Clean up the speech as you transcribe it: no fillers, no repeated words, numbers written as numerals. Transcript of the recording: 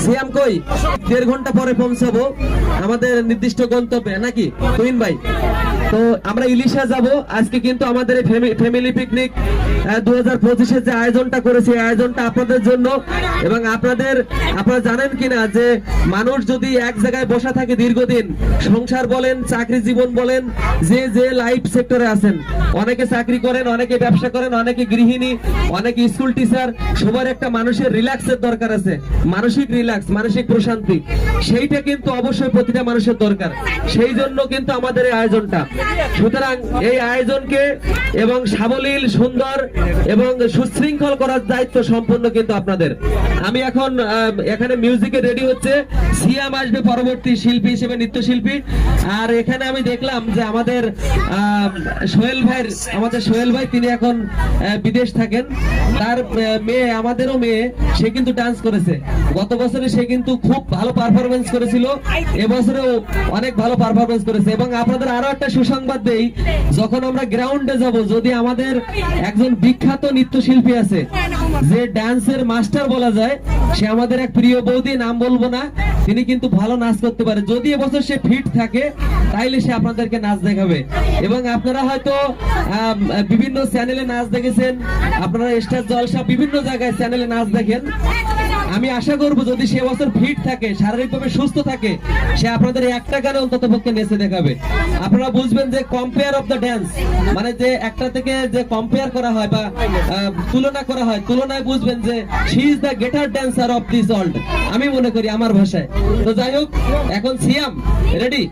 সিয়াম কই 1.5 ঘন্টা পরে পৌঁছাবো আমাদের নির্দিষ্ট গন্তব্যে নাকি তুহিন ভাই? তো আমরা ইলিশা যাব আজকে, কিন্তু আমাদের ফ্যামিলি পিকনিক 2025-এর যে আয়োজনটা করেছি, আয়োজনটা আপনাদের জন্য। এবং আপনারা জানেন কিনা যে মানুষ যদি এক জায়গায় বসা থাকে দীর্ঘদিন, সংসার বলেন, চাকরি জীবন বলেন, যে লাইফ সেক্টরে আছেন, অনেকে চাকরি করেন, অনেকে ব্যবসা করেন, অনেকে গৃহিণী, অনেকে স্কুল টিচার, সবার একটা মানুষের রিল্যাক্সের দরকার আছে, মানসিক রিল্যাক্স, মানসিক প্রশান্তি, সেইটা কিন্তু অবশ্যই প্রতিটা মানুষের দরকার। সেই জন্য কিন্তু আমাদের এই আয়োজনটা। সুতরাং এই আয়োজনকে এবং সাবলীল, সুন্দর এবং সুশৃঙ্খল করার দায়িত্ব সম্পূর্ণ কিন্তু আপনাদের। আমি এখন এখানে মিউজিকে রেডি হচ্ছে, সিয়াম আসবে পরবর্তী শিল্পী হিসেবে, নৃত্যশিল্পী। আর এখানে আমি দেখলাম যে আমাদের সোহেল ভাই তিনি এখন বিদেশ থাকেন, তার মেয়ে, আমাদেরও মেয়ে, সে কিন্তু ডান্স করেছে। গত বছরে সে কিন্তু খুব ভালো পারফরমেন্স করেছিল, এবছরেও অনেক ভালো পারফরমেন্স করেছে। এবং আপনাদের আরো একটা সুসংবাদ দেই, যখন আমরা গ্রাউন্ডে যাব, যদি আমাদের একজন বিখ্যাত নৃত্যশিল্পী আছে, যে ডান্সের মাস্টার বলা যায়, সে আমাদের এক প্রিয় বৌদি, নাম বলবো না, তিনি কিন্তু ভালো নাচ করতে পারে। যদি এবছর সে ফিট থাকে তাইলে সে আপনাদেরকে নাচ দেখাবে। এবং আপনারা হয়তো বিভিন্ন চ্যানেলে নাচ দেখেছেন, আপনারা স্টার জলসা বিভিন্ন জায়গায় চ্যানেলে নাচ দেখেন। আমি আশা করব যদি সে বছর ফিট থাকে, শারীরিকভাবে সুস্থ থাকে, সে আপনাদের একটা গানে অন্তত পক্ষে নেচে দেখাবে। আপনারা বুঝবেন যে কম্পেয়ার অফ দ্য ড্যান্স, মানে যে একটা থেকে যে কম্পেয়ার করা হয় বা তুলনা করা হয়, তুলনায় বুঝবেন যে she is the greater dancer of this world, আমি মনে করি আমার ভাষায়। তো যাই হোক, এখন সিয়াম রেডি।